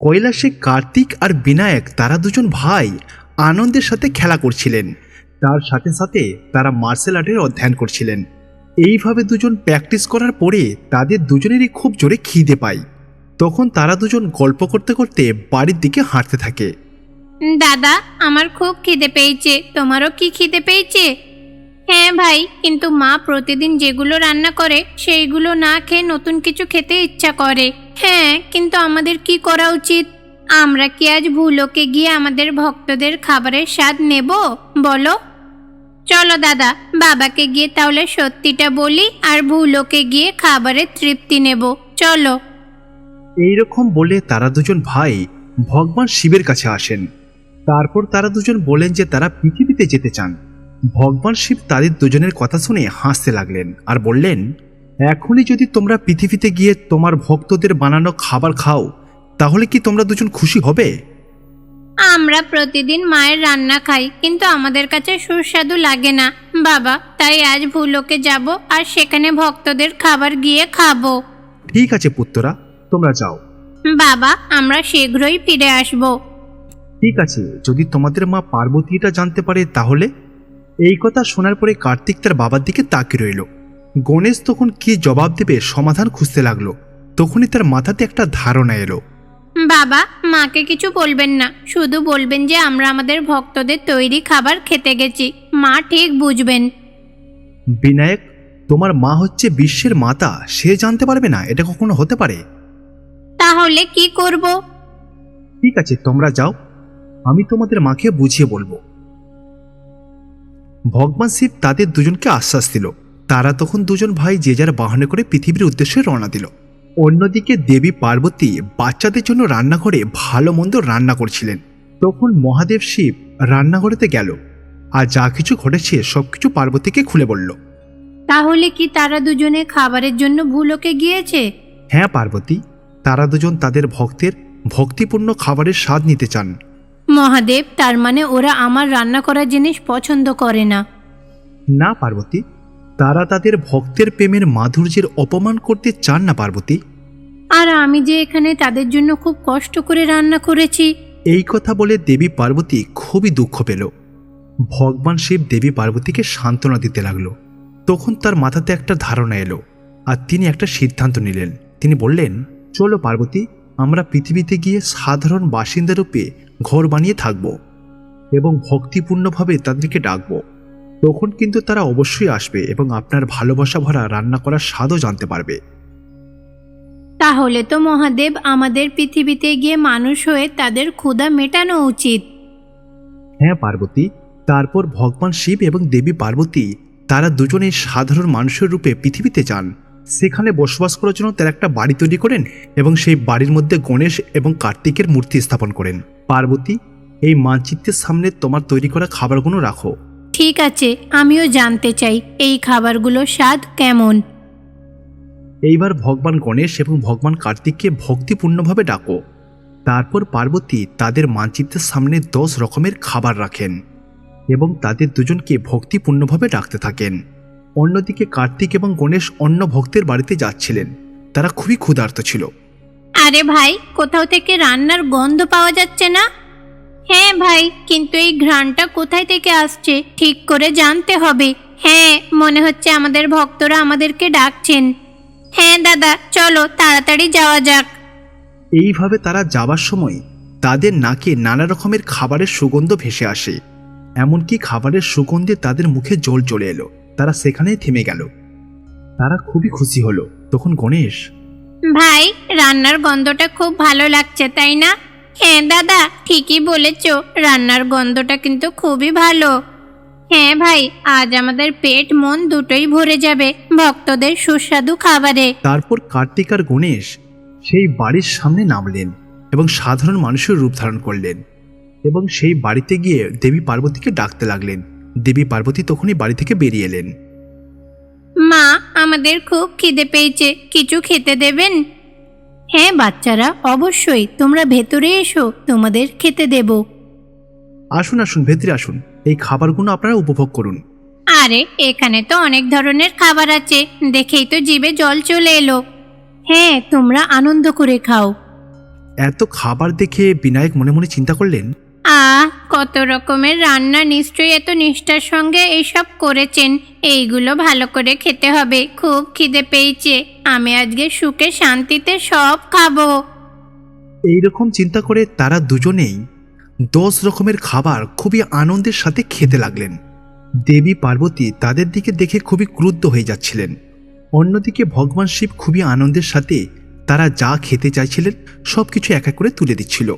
কৈলাসে কার্তিক আর বিনায়ক তারা দুজন ভাই আনন্দের সাথে খেলা করছিলেন। তার সাথে সাথে তারা মার্শাল আর্টের অধ্যয়ন করছিলেন। এইভাবে দুজন প্র্যাকটিস করার পরে তাদের দুজনেরই খুব জোরে খিদে পায়। তখন তারা দুজন গল্প করতে করতে বাড়ির দিকে হাঁটতে থাকে। দাদা, আমার খুব খিদে পেয়েছে। তোমারও কি খিদে পেয়েছে? হ্যাঁ ভাই, কিন্তু মা প্রতিদিন যেগুলো রান্না করে সেইগুলো না খেয়ে নতুন কিছু খেতে ইচ্ছা করে। হ্যাঁ, কিন্তু আমাদের কি করা উচিত? আমরা কি আজ ভুলোকে গিয়ে আমাদের ভক্তদের খাবারের স্বাদ নেব বলো? চলো দাদা, বাবাকে গিয়ে তাহলে সত্যিটা বলি আর ভুলোকে গিয়ে খাবারের তৃপ্তি নেব। চলো। এইরকম বলে তারা দুজন ভাই ভগবান শিবের কাছে আসেন। তারপর তারা দুজন বলেন যে তারা পৃথিবীতে যেতে চান। ভগবান শিব তাদের দুজনের কথা শুনে হাসতে লাগলেন আর বললেন, এখনই যদি তোমরা পৃথিবীতে গিয়ে তোমার ভক্তদের বানানো খাবার খাও তাহলে কি তোমরা দুজন খুশি হবে? আমরা প্রতিদিন মায়ের রান্না খাই, কিন্তু আমাদের কাছে সুস্বাদু লাগে না বাবা। তাই আজ ভুলোকে যাব আর সেখানে ভক্তদের খাবার গিয়ে খাবো। ঠিক আছে পুত্ররা, তোমরা যাও। বাবা, আমরা শীঘ্রই ফিরে আসব। ঠিক আছে, যদি তোমাদের মা পার্বতী এটা জানতে পারে তাহলে? এই কথা শোনার পরে কার্তিক তার বাবার দিকে তাকিয়ে রইল। গণেশ তখন কি জবাব দেবে সমাধান খুঁজতে লাগলো। তখনই তার মাথাতে একটা ধারণা এলো। বাবা, মাকে কিছু বলবেন না, শুধু বলবেন যে আমরা আমাদের ভক্তদের তৈরি খাবার খেতে গেছি। মা ঠিক বুঝবেন। বিনায়ক, তোমার মা হচ্ছে বিশ্বের মাতা, সে জানতে পারবে না? এটা কখনো হতে পারে? তাহলে কি করব? ঠিক আছে, তোমরা যাও, আমি তোমাদের মাকে বুঝিয়ে বলবো। ভগবান শিব তাদের দুজনকে আশ্বাস দিল। তারা তখন দুজন ভাই যে যার বাহনে করে পৃথিবীর উদ্দেশ্যে রওনা দিল। অন্যদিকে দেবী পার্বতী বাচ্চাদের জন্য রান্নাঘরে ভালো মন্দ রান্না করছিলেন। তখন মহাদেব শিব রান্নাঘরেতে গেল আর যা কিছু ঘটেছে সবকিছু পার্বতীকে খুলে বলল। তাহলে কি তারা দুজনে খাবারের জন্য ভুলোকে গিয়েছে? হ্যাঁ পার্বতী, তারা দুজন তাদের ভক্তের ভক্তিপূর্ণ খাবারের স্বাদ নিতে চান। মহাদেব, তার মানে ওরা আমার রান্না করা জিনিস পছন্দ করে না? না পার্বতী, তারা তাদের ভক্তের প্রেমের মাধুর্যের অপমান করতে চান না পার্বতী। আর আমি যে এখানে তাদের জন্য খুব কষ্ট করে রান্না করেছি। এই কথা বলে দেবী পার্বতী খুবই দুঃখ পেল। ভগবান শিব দেবী পার্বতীকে সান্ত্বনা দিতে লাগলো। তখন তার মাথাতে একটা ধারণা এলো আর তিনি একটা সিদ্ধান্ত নিলেন। তিনি বললেন, চলো পার্বতী, আমরা পৃথিবীতে গিয়ে সাধারণ বাসিন্দা রূপে ঘর বানিয়ে থাকব এবং ভক্তিপূর্ণভাবে তাদেরকে ডাকব। তখন কিন্তু তারা অবশ্যই আসবে এবং আপনার ভালোবাসা ভরা রান্না করার স্বাদও জানতে পারবে। তাহলে তো মহাদেব, আমাদের পৃথিবীতে গিয়ে মানুষ হয়ে তাদের ক্ষুধা মেটানো উচিত। হ্যাঁ পার্বতী। তারপর ভগবান শিব এবং দেবী পার্বতী তারা দুজনে সাধারণ মানুষের রূপে পৃথিবীতে যান। সেখানে বসবাস করার জন্য তারা একটা বাড়ি তৈরি করেন এবং সেই বাড়ির মধ্যে গণেশ এবং কার্তিকের মূর্তি স্থাপন করেন। পার্বতী, এই মানচিত্রের সামনে তোমার তৈরি করা খাবারগুলো রাখো। ঠিক আছে, আমিও জানতে চাই এই খাবারগুলোর স্বাদ কেমন। এইবার ভগবান গণেশ এবং ভগবান কার্তিককে ভক্তিপূর্ণভাবে ডাকো। তারপর পার্বতী তাদের মানচিত্রের সামনে 10 রকমের খাবার রাখেন এবং তাদের দুজনকে ভক্তিপূর্ণভাবে ডাকতে থাকেন। অন্যদিকে কার্তিক এবং গণেশ অন্য ভক্তের বাড়িতে যাচ্ছিলেন। তারা খুবই ক্ষুধার্ত ছিল। আরে ভাই, কোথাও থেকে রান্নার গন্ধ পাওয়া যাচ্ছে না? হ্যাঁ ভাই, কিন্তু এই ঘ্রাণটা কোথায় থেকে আসছে ঠিক করে জানতে হবে। হ্যাঁ, মনে হচ্ছে আমাদের ভক্তরা আমাদেরকে ডাকছেন। হ্যাঁ দাদা, চলো তাড়াতাড়ি যাওয়া যাক। এইভাবে তারা যাবার সময় তাদের নাকে নানা রকমের খাবারের সুগন্ধ ভেসে আসে। এমনকি খাবারের সুগন্ধে তাদের মুখে জল চলে এলো। তারা সেখানেই থেমে গেল। তারা খুবই খুশি হলো। তখন গণেশ, ভাই, রান্নার গন্ধটা খুব ভালো লাগছে, তাই না? হ্যাঁ দাদা, ঠিকই বলেছ, রান্নার গন্ধটা কিন্তু খুবই ভালো। হ্যাঁ ভাই, আজ আমাদের পেট মন দুটোই ভরে যাবে ভক্তদের সুস্বাদু খাবারে। তারপর কার্তিক আর গণেশ সেই বাড়ির সামনে নামলেন এবং সাধারণ মানুষের রূপ ধারণ করলেন এবং সেই বাড়িতে গিয়ে দেবী পার্বতীকে ডাকতে লাগলেন। দেবী পার্বতী তখনই বাড়ি থেকে বেরিয়ে এলেন। মা, আমাদের খুব খিদে পেয়েছে, কিছু খেতে দেবেন? হ্যাঁ বাচ্চারা, অবশ্যই, তোমরা ভেতরে এসো, তোমাদের খেতে দেব। আসুন আসুন, ভেতরে আসুন, এই খাবারগুলো আপনারা উপভোগ করুন। আরে, এখানে তো অনেক ধরনের খাবার আছে, দেখেই তো জিভে জল চলে এলো। হ্যাঁ, তোমরা আনন্দ করে খাও। এত খাবার দেখে বিনায়ক মনে মনে চিন্তা করলেন, কত রকমের রান্না, নিশ্চয়ই এত নিষ্ঠার সঙ্গে এইসব করেছেন। এইগুলো ভালো করে খেতে হবে। খুব খিদে পেয়েছে, আমি আজকে সুখে শান্তিতে সব খাবো। এইরকম চিন্তা করে তারা দুজনেই 10 রকমের খাবার খুবই আনন্দের সাথে খেতে লাগলেন। দেবী পার্বতী তাদের দিকে দেখে খুবই ক্রুদ্ধ হয়ে যাচ্ছিলেন। অন্যদিকে ভগবান শিব খুবই আনন্দের সাথে তারা যা খেতে চাইছিলেন সবকিছু এক এক করে তুলে দিচ্ছিল।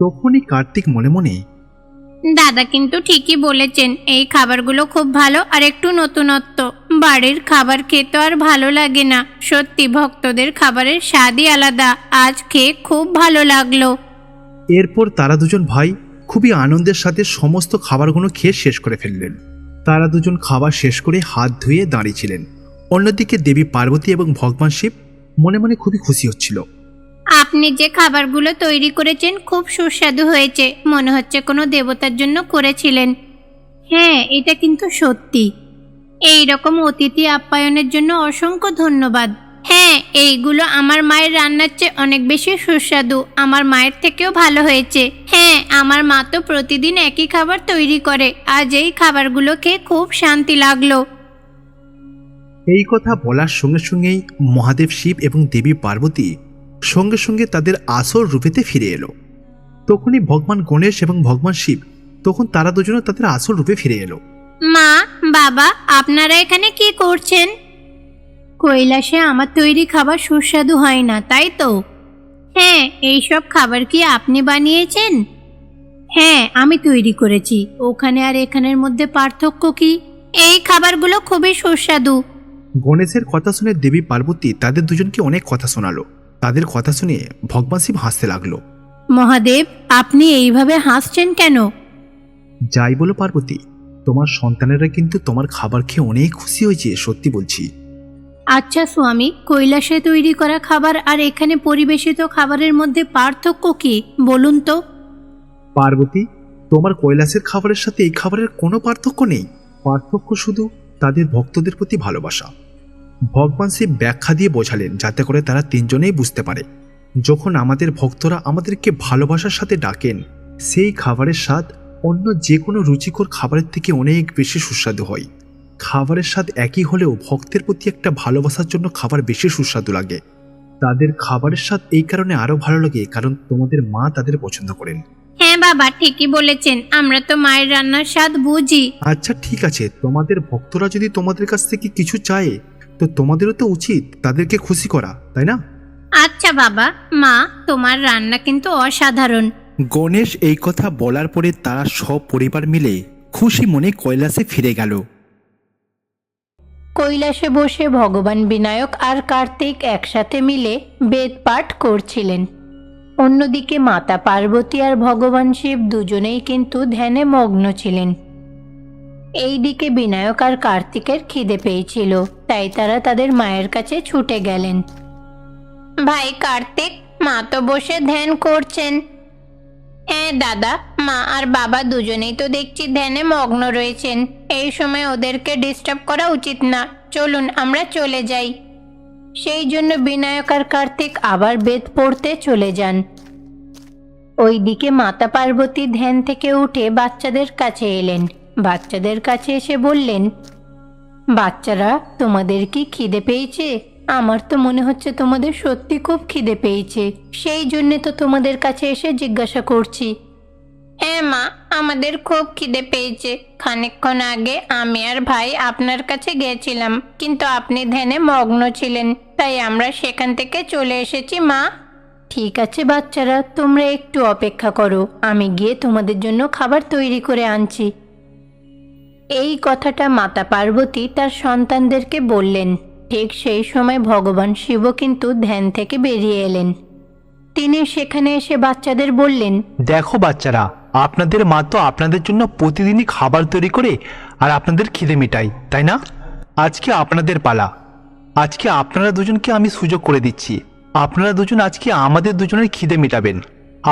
তখনই কার্তিক মনে মনে, দাদা কিন্তু ঠিকই বলেছেন, এই খাবারগুলো খুব ভালো আর একটু নতুনত্ব। বাড়ির খাবার খেতে আর ভালো লাগে না। সত্যি ভক্তদের খাবারের স্বাদই আলাদা। আজ খেয়ে খুব ভালো লাগলো। এরপর তারা দুজন ভাই খুবই আনন্দের সাথে সমস্ত খাবারগুলো খেয়ে শেষ করে ফেললেন। তারা দুজন খাবার শেষ করে হাত ধুয়ে দাঁড়িয়েছিলেন। অন্যদিকে দেবী পার্বতী এবং ভগবান শিব মনে মনে খুবই খুশি হচ্ছিল। আপনি যে খাবারগুলো তৈরি করেছেন খুব সুস্বাদু হয়েছে, মনে হচ্ছে কোনো দেবতার জন্য করেছিলেন। হ্যাঁ, এটা কিন্তু সত্যি। এই রকম অতিথি আপ্যায়নের জন্য অসংখ্য ধন্যবাদ। হ্যাঁ, এইগুলো আমার মায়ের রান্নার চেয়ে অনেক বেশি সুস্বাদু। আমার মায়ের থেকেও ভালো হয়েছে। হ্যাঁ, আমার মা তো প্রতিদিন একই খাবার তৈরি করে। আজ এই খাবারগুলো খেয়ে খুব শান্তি লাগলো। এই কথা বলার সঙ্গে সঙ্গেই মহাদেব শিব এবং দেবী পার্বতী সঙ্গে সঙ্গে তাদের আসল রূপেতে ফিরে এলো। তখনই ভগবান গণেশ এবং ভগবান শিব তারা দুজনে তাদের আসল রূপে ফিরে এলো। মা, বাবা, আপনারা এখানে কি করছেন? কৈলাসে আমার তৈরি খাবার সুস্বাদু হয় না, তাই তো? হ্যাঁ, এইসব খাবার কি আপনি বানিয়েছেন? হ্যাঁ, আমি তৈরি করেছি। ওখানে আর এখানের মধ্যে পার্থক্য কি? এই খাবারগুলো খুবই সুস্বাদু। গণেশের কথা শুনে দেবী পার্বতী তাদের দুজনকে অনেক কথা শোনালো। তাদের কথা শুনে ভগবান শিব হাসতে লাগলো। মহাদেব, আপনি এইভাবে হাসছেন কেন? যাই বলো পার্বতী, তোমার সন্তানেরা কিন্তু তোমার খাবার খেয়ে অনেক খুশি হয়েছে, সত্যি বলছি। আচ্ছা স্বামী, কৈলাসে তৈরি করা খাবার আর এখানে পরিবেশিত খাবারের মধ্যে পার্থক্য কি বলুন তো? পার্বতী, তোমার কৈলাসের খাবারের সাথে এই খাবারের কোনো পার্থক্য নেই। পার্থক্য শুধু তাদের ভক্তদের প্রতি ভালোবাসা। ভগবান শিব ব্যাখ্যা দিয়ে বোঝালেন যাতে করে তারা তিনজনেই বুঝতে পারে, যখন আমাদের ভক্তরা আমাদেরকে ভালোবাসার সাথে ডাকেন, সেই খাবারের স্বাদ অন্য যে কোনো রুচিকর খাবারের থেকে অনেক বেশি সুস্বাদু হয়। খাবারের স্বাদ একই হলেও ভক্তের প্রতি একটা ভালোবাসার জন্য খাবার বেশি সুস্বাদু লাগে। তাদের খাবারের স্বাদ এই কারণে আরো ভালো লাগে কারণ তোমাদের মা তাদের পছন্দ করেন। হ্যাঁ বাবা, ঠিকই বলেছেন। আমরা তো মায়ের রান্নার স্বাদ বুঝি। আচ্ছা ঠিক আছে, তোমাদের ভক্তরা যদি তোমাদের কাছ থেকে কিছু চায় তো তোমাদেরও তো উচিত তাদেরকে খুশি করা, তাই না? আচ্ছা বাবা। মা, তোমার রান্না কিন্তু অসাধারণ। গণেশ এই কথা বলার পরে তারা সব পরিবার মিলে খুশি মনে কৈলাসে ফিরে গেল। কৈলাসে বসে ভগবান বিনায়ক আর কার্তিক একসাথে মিলে বেদ পাঠ করছিলেন। অন্যদিকে মাতা পার্বতী আর ভগবান শিব দুজনেই কিন্তু ধ্যানে মগ্ন ছিলেন। এইদিকে বিনায়ক আর কার্তিকের খিদে পেয়েছিল, তাই তারা তাদের মায়ের কাছে ছুটে গেলেন। ভাই কার্তিক, মা তো বসে ধ্যান করছেন। হ্যাঁ দাদা, মা আর বাবা দুজনেই তো দেখছি ধ্যানে মগ্ন রয়েছেন। এই সময় ওদেরকে ডিস্টার্ব করা উচিত না। চলুন আমরা চলে যাই। সেই জন্য বিনায়ক আর কার্তিক আবার বেদ পড়তে চলে যান। ওইদিকে মাতা পার্বতী ধ্যান থেকে উঠে বাচ্চাদের কাছে এলেন। বাচ্চাদের কাছে এসে বললেন, বাচ্চারা, তোমাদের কি খিদে পেয়েছে? আমার তো মনে হচ্ছে তোমাদের সত্যি খুব খিদে পেয়েছে। সেই জন্য তো তোমাদের কাছে এসে জিজ্ঞাসা করছি। হ্যাঁ মা, আমাদের খুব খিদে পেয়েছে। খানিকক্ষণ আগে আমি আর ভাই আপনার কাছে গিয়েছিলাম, কিন্তু আপনি ধ্যানে মগ্ন ছিলেন, তাই আমরা সেখান থেকে চলে এসেছি মা। ঠিক আছে বাচ্চারা, তোমরা একটু অপেক্ষা করো, আমি গিয়ে তোমাদের জন্য খাবার তৈরি করে আনছি। এই কথাটা মাতা পার্বতী তার সন্তানদেরকে বললেন। ঠিক সেই সময় ভগবান শিব কিন্তু ধ্যান থেকে বেরিয়ে এলেন। তিনি সেখানে এসে বাচ্চাদের বললেন, দেখো বাচ্চারা, আপনাদের মা তো আপনাদের জন্য প্রতিদিনই খাবার তৈরি করে আর আপনাদের খিদে মেটাই, তাই না? আজকে আপনাদের পালা। আজকে আপনারা দুজনকে আমি সুযোগ করে দিচ্ছি। আপনারা দুজন আজকে আমাদের দুজনের খিদে মেটাবেন।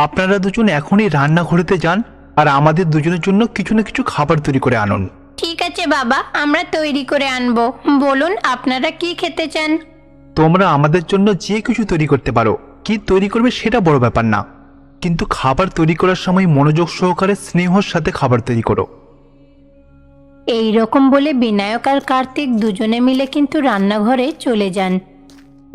আপনারা দুজন এখনই রান্নাঘরেতে যান আর আমাদের দুজনের জন্য কিছু না কিছু খাবার তৈরি করে আনুন। ঠিক আছে বাবা, আমরা তৈরি করে আনবো। বলুন আপনারা কি খেতে চান? তোমরা আমাদের জন্য যে কিছু তৈরি করতে পারো, কি তৈরি করবে সেটা বড় ব্যাপার না, কিন্তু খাবার তৈরি করার সময় মনোযোগ সহকারে স্নেহর সাথে খাবার তৈরি করো। এই রকম বলে বিনায়ক আর কার্তিক দুজনে মিলে কিন্তু রান্নাঘরে চলে যান।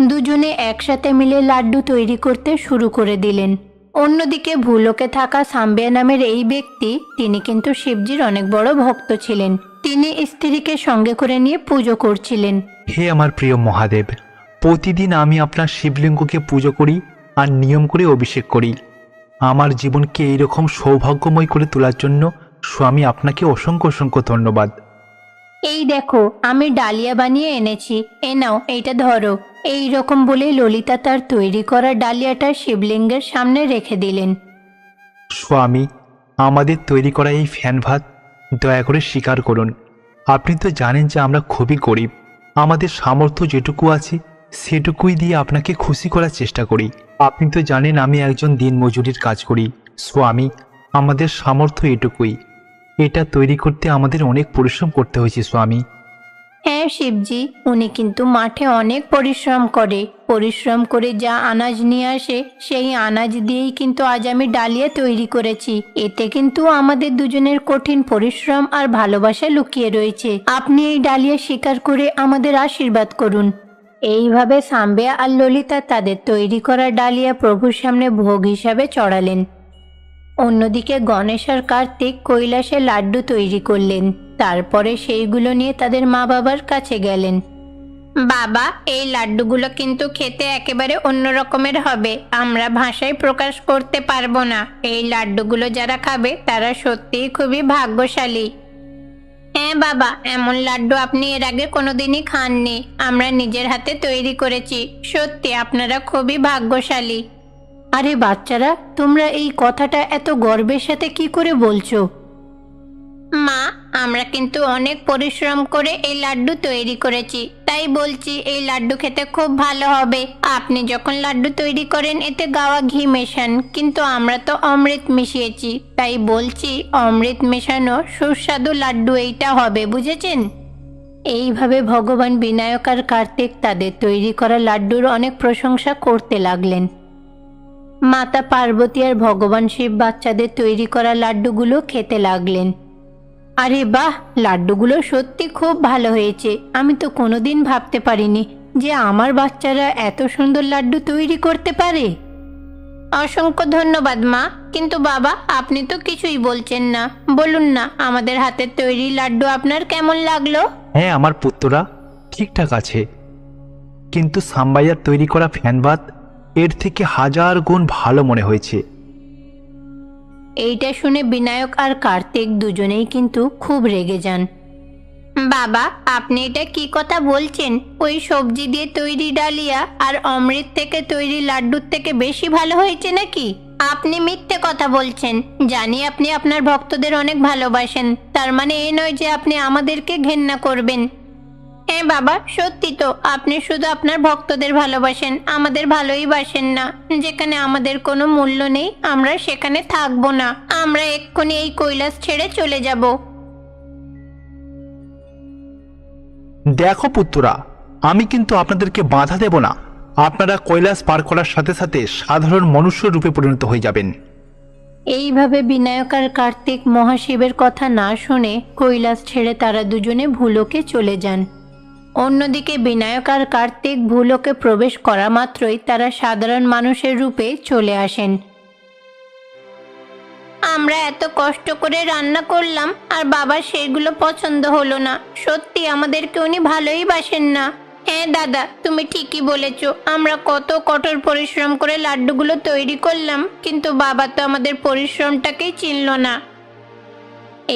দুজনে একসাথে মিলে লাড্ডু তৈরি করতে শুরু করে দিলেন। অন্যদিকে ভূলোকে থাকা সাম্বিয়া নামের এই ব্যক্তি, তিনি কিন্তু শিবজির অনেক বড় ভক্ত ছিলেন। তিনি স্ত্রীকে সঙ্গে করে নিয়ে পুজো করছিলেন। হে আমার প্রিয় মহাদেব, প্রতিদিন আমি আপনার শিবলিঙ্গকে পুজো করি আর নিয়ম করে অভিষেক করি। আমার জীবনকে এইরকম সৌভাগ্যময় করে তোলার জন্য স্বামী আপনাকে অসংখ্য অসংখ্য ধন্যবাদ। এই দেখো, আমি ডালিয়া বানিয়ে এনেছি, এ নাও, এইটা ধরো। এই রকম বলে ললিতা তার তৈরি করা ডালিয়াটা শিবলিঙ্গের সামনে রেখে দিলেন। স্বামী, আমাদের তৈরি করা এই ফ্যান ভাত দয়া করে স্বীকার করুন। আপনি তো জানেন যে আমরা খুবই গরিব। আমাদের সামর্থ্য যেটুকু আছে সেটুকুই দিয়ে আপনাকে খুশি করার চেষ্টা করি। আপনি তো জানেন আমি একজন দিনমজুরির কাজ করি। স্বামী, আমাদের সামর্থ্য এটুকুই। এটা তৈরি করতে আমাদের অনেক পরিশ্রম করতে হয়েছে স্বামী। হ্যাঁ শিবজি, উনি কিন্তু মাঠে অনেক পরিশ্রম করে যা আনাজ নিয়ে আসে সেই আনাজ দিয়েই কিন্তু আজ আমি ডালিয়া তৈরি করেছি। এতে কিন্তু আমাদের দুজনের কঠিন পরিশ্রম আর ভালোবাসা লুকিয়ে রয়েছে। আপনি এই ডালিয়া স্বীকার করে আমাদের আশীর্বাদ করুন। এইভাবে সাম্বিয়া আর ললিতা তাদের তৈরি করা ডালিয়া প্রভুর সামনে ভোগ হিসাবে চড়ালেন। অন্যদিকে গণেশ আর কার্তিক কৈলাসে লাড্ডু তৈরি করলেন। তারপরে সেইগুলো নিয়ে তাদের মা বাবার কাছে গেলেন। বাবা, এই লাড্ডুগুলো কিন্তু খেতে একেবারে অন্য রকমের হবে, আমরা ভাষায় প্রকাশ করতে পারবো না। এই লাড্ডুগুলো যারা খাবে তারা সত্যিই খুবই ভাগ্যশালী। হ্যাঁ বাবা, এমন লাড্ডু আপনি এর আগে কোনোদিনই খাননি, আমরা নিজের হাতে তৈরি করেছি। সত্যি আপনারা খুবই ভাগ্যশালী। আরে বাচ্চারা, তোমরা এই কথাটা এত গর্বের সাথে কি করে বলছো? মা, আমরা কিন্তু অনেক পরিশ্রম করে এই লাড্ডু তৈরি করেছি, তাই বলছি এই লাড্ডু খেতে খুব ভালো হবে। আপনি যখন লাড্ডু তৈরি করেন এতে গাওয়া ঘি মেশান, কিন্তু আমরা তো অমৃত মিশিয়েছি, তাই বলছি অমৃত মেশানো সুস্বাদু লাড্ডু এইটা হবে, বুঝেছেন? এইভাবে ভগবান বিনায়ক আর কার্তিক তাদের তৈরি করা লাড্ডুর অনেক প্রশংসা করতে লাগলেন। মাতা পার্বতী আর ভগবান শিব বাচ্চাদের তৈরি করা লাড্ডুগুলো খেতে লাগলেন। আরে বাহ, লাড্ডুগুলো সত্যি খুব ভালো হয়েছে। আমি তো কোনোদিন ভাবতে পারিনি যে আমার বাচ্চারা এত সুন্দর লাড্ডু তৈরি করতে পারে। অসংখ্য ধন্যবাদ মা, কিন্তু বাবা আপনি তো কিছুই বলছেন না। বলুন না, আমাদের হাতের তৈরি লাড্ডু আপনার কেমন লাগলো? হ্যাঁ আমার পুত্ররা, ঠিকঠাক আছে, কিন্তু সাম্বাইয়ার তৈরি করা ফ্যান ভাত এর থেকে 1000 গুণ ভালো মনে হয়েছে। এইটা শুনে বিনায়ক আর কার্তিক দুজনেই কিন্তু খুব রেগে যান। বাবা, আপনি এটা কি কথা বলছেন? ওই সবজি দিয়ে তৈরি ডালিয়া আর অমৃত থেকে তৈরি লাড্ডুর থেকে বেশি ভালো হয়েছে নাকি? আপনি মিথ্যে কথা বলছেন। জানি আপনি আপনার ভক্তদের অনেক ভালোবাসেন, তার মানে এই নয় যে আপনি আমাদেরকে ঘেন্না করবেন। হ্যাঁ বাবা, সত্যি তো, আপনি শুধু আপনার ভক্তদের ভালোবাসেন, আমাদের ভালোই বাসেন না। যেখানে আমাদের কোনো মূল্য নেই আমরা সেখানে থাকবো না, আমরা এক্ষুনি এই কৈলাস ছেড়ে চলে যাব। দেখো পুত্ররা, আমি কিন্তু আপনাদেরকে বাধা দেব না। আপনারা কৈলাস পার করার সাথে সাথে সাধারণ মনুষ্য রূপে পরিণত হয়ে যাবেন। এইভাবে বিনায়ক আর কার্তিক মহাশিবের কথা না শুনে কৈলাস ছেড়ে তারা দুজনে ভূলোকে চলে যান। অন্যদিকে বিনায়ক আর কার্তিক ভূলোকে প্রবেশ করা মাত্রই তারা সাধারণ মানুষের রূপে চলে আসেন। আমরা এত কষ্ট করে রান্না করলাম আর বাবার সেগুলো পছন্দ হলো না। সত্যি আমাদেরকে উনি ভালোই বাসেন না। হ্যাঁ দাদা, তুমি ঠিকই বলেছো, আমরা কত কঠোর পরিশ্রম করে লাড্ডুগুলো তৈরি করলাম, কিন্তু বাবা তো আমাদের পরিশ্রমটাকেই চিনল না।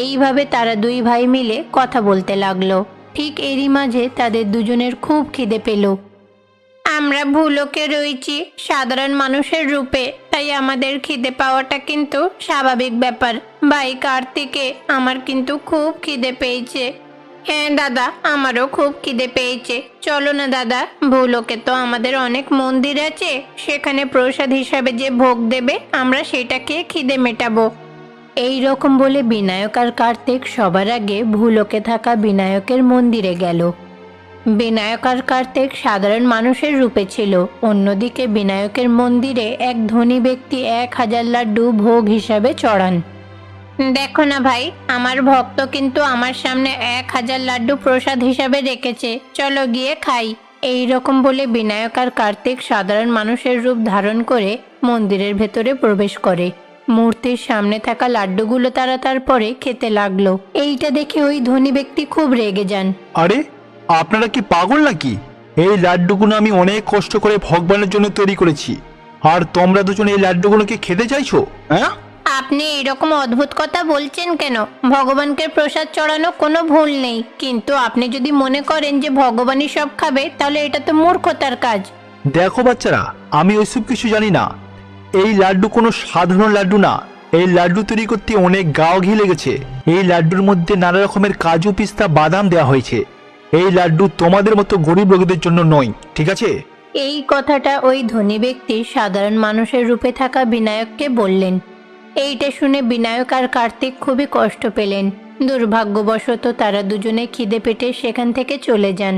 এইভাবে তারা দুই ভাই মিলে কথা বলতে লাগলো। ঠিক এরই মাঝে তাদের দুজনের খুব খিদে পেল। আমরা ভূলোকে রয়েছি সাধারণ মানুষের রূপে, তাই আমাদের খিদে পাওয়াটা কিন্তু স্বাভাবিক ব্যাপার। ভাই কার্তিকে, আমার কিন্তু খুব খিদে পেয়েছে। হ্যাঁ দাদা, আমারও খুব খিদে পেয়েছে। চলো না দাদা, ভূলোকে তো আমাদের অনেক মন্দির আছে, সেখানে প্রসাদ হিসাবে যে ভোগ দেবে আমরা সেটা খেয়ে খিদে মেটাবো। এই রকম বলে বিনায়ক আর কার্তিক সবার আগে ভূলোকে থাকা বিনায়কের মন্দিরে গেল। বিনায়ক আর কার্তিক সাধারণ মানুষের রূপে ছিল। অন্যদিকে বিনায়কের মন্দিরে এক ধনী ব্যক্তি 1000 লাড্ডু ভোগ হিসাবে চড়ান। দেখো না ভাই, আমার ভক্ত কিন্তু আমার সামনে 1000 লাড্ডু প্রসাদ হিসাবে রেখেছে, চলো গিয়ে খাই। এই রকম বলে বিনায়ক আর কার্তিক সাধারণ মানুষের রূপ ধারণ করে মন্দিরের ভেতরে প্রবেশ করে। মূর্তির সামনে থাকা লাড্ডুগুলো তারা তারপরে খেতে লাগলো। এইটা দেখে ওই ধনী ব্যক্তি খুব রেগে যান। আরে আপনারা কি পাগল নাকি? এই লাড্ডুগুলো আমি অনেক কষ্ট করে ভগবানের জন্য তৈরি করেছি, আর তোমরা দুজন এই লাড্ডুগুলোকে খেতে চাইছো? হ্যাঁ, আপনি এরকম অদ্ভুত কথা বলছেন কেন? ভগবানকে প্রসাদ চড়ানো কোনো ভুল নেই, কিন্তু আপনি যদি মনে করেন যে ভগবানই সব খাবে তাহলে এটা তো মূর্খতার কাজ। দেখো বাচ্চারা, আমি ওইসব কিছু জানি না। এই লাড্ডু কোনো সাধারণ লাড্ডু না। এই লাড্ডু তৈরি করতে অনেক গাও ঘি লেগেছে। এই লাড্ডুর মধ্যে নানা রকমের কাজু, পিস্তা, বাদাম দেওয়া হয়েছে। এই লাড্ডু তোমাদের মতো গরিব লোকেদের জন্য নয়, ঠিক আছে? এই কথাটা ওই ধনী ব্যক্তি সাধারণ মানুষের রূপে থাকা বিনায়ককে বললেন। এইটা শুনে বিনায়ক আর কার্তিক খুবই কষ্ট পেলেন। দুর্ভাগ্যবশত তারা দুজনে খিদে পেটে সেখান থেকে চলে যান।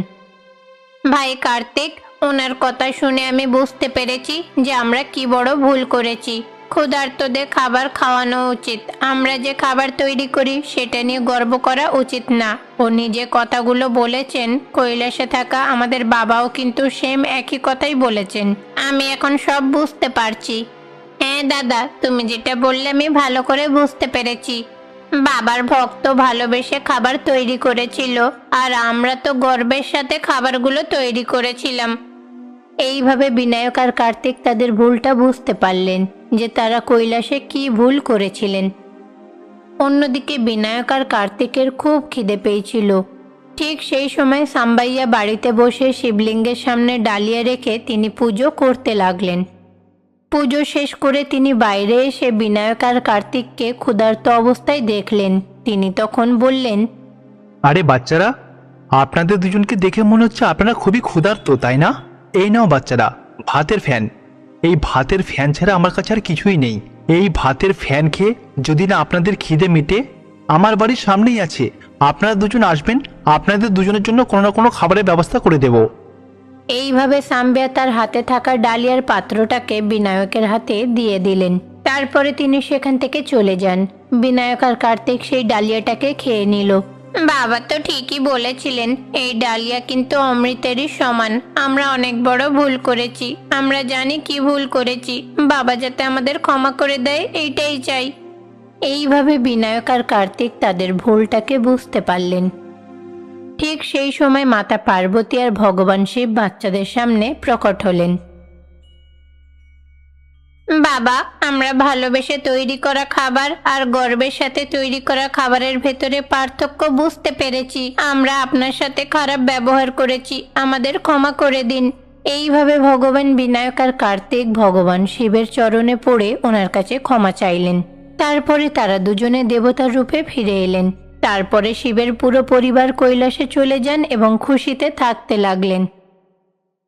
ভাই কার্তিক, ওনার কথা শুনে আমি বুঝতে পেরেছি যে আমরা কি বড় ভুল করেছি। ক্ষুধার্তদের খাবার খাওয়ানো উচিত। আমরা যে খাবার তৈরি করি সেটা নিয়ে গর্ব করা উচিত না। উনি যে কথাগুলো বলেছেন, কৈলাসে থাকা আমাদের বাবাও কিন্তু সেম একই কথাই বলেছেন। আমি এখন সব বুঝতে পারছি। হ্যাঁ দাদা, তুমি যেটা বললে আমি ভালো করে বুঝতে পেরেছি। বাবার ভক্ত ভালোবেসে খাবার তৈরি করেছিল, আর আমরা তো গর্বের সাথে খাবারগুলো তৈরি করেছিলাম। এইভাবে বিনায়ক আর কার্তিক তাদের ভুলটা বুঝতে পারলেন যে তারা কৈলাসে কি ভুল করেছিলেন। অন্যদিকে বিনায়ক আর কার্তিকের খুব খিদে পেয়েছিল। ঠিক সেই সময় সাম্বাইয়া বাড়িতে বসে শিবলিঙ্গের সামনে ডালিয়া রেখে তিনি পুজো করতে লাগলেন। পুজো শেষ করে তিনি বাইরে এসে বিনায়ক আর কার্তিককে ক্ষুধার্ত অবস্থায় দেখলেন। তিনি তখন বললেন, আরে বাচ্চারা, আপনাদের দুজনকে দেখে মনে হচ্ছে আপনারা খুবই ক্ষুধার্ত, তাই না? এই নাও বাচ্চারা, ভাতের ফ্যান। এই ভাতের ফ্যান ছাড়া আমার কাছে আর কিছুই নেই। এই ভাতের ফ্যান খেয়ে যদি না আপনাদের খিদে মিটে, আমার বাড়ির সামনেই আছে, আপনারা দুজন আসবেন, আপনাদের দুজনের জন্য কোনো না কোনো খাবারের ব্যবস্থা করে দেব। এইভাবে সাম্বিয়া তার হাতে থাকা ডালিয়ার পাত্রটাকে বিনায়কের হাতে দিয়ে দিলেন। তারপরে তিনি সেখান থেকে চলে যান। বিনায়ক আর কার্তিক সেই ডালিয়াটাকে খেয়ে নিল। বাবা তো ঠিকই বলেছিলেন, এই ডালিয়া কিন্তু অমৃতেরই সমান। আমরা অনেক বড় ভুল করেছি। আমরা জানি কি ভুল করেছি। বাবা যাতে আমাদের ক্ষমা করে দেয়, এইটাই চাই। এইভাবে বিনায়ক আর কার্তিক তাদের ভুলটাকে বুঝতে পারলেন। ঠিক সেই সময় মাতা পার্বতী আর ভগবান শিব বাচ্চাদের সামনে প্রকট হলেন। বাবা, আমরা ভালোবেসে তৈরি করা খাবার আর গর্বের সাথে তৈরি করা খাবারের ভেতরে পার্থক্য বুঝতে পেরেছি। আমরা আপনার সাথে খারাপ ব্যবহার করেছি, আমাদের ক্ষমা করে দিন। এইভাবে ভগবান বিনায়ক আর কার্তিক ভগবান শিবের চরণে পড়ে ওনার কাছে ক্ষমা চাইলেন। তারপরে তারা দুজনে দেবতার রূপে ফিরে এলেন। তারপরে শিবের পুরো পরিবার কৈলাসে চলে যান এবং খুশিতে থাকতে লাগলেন।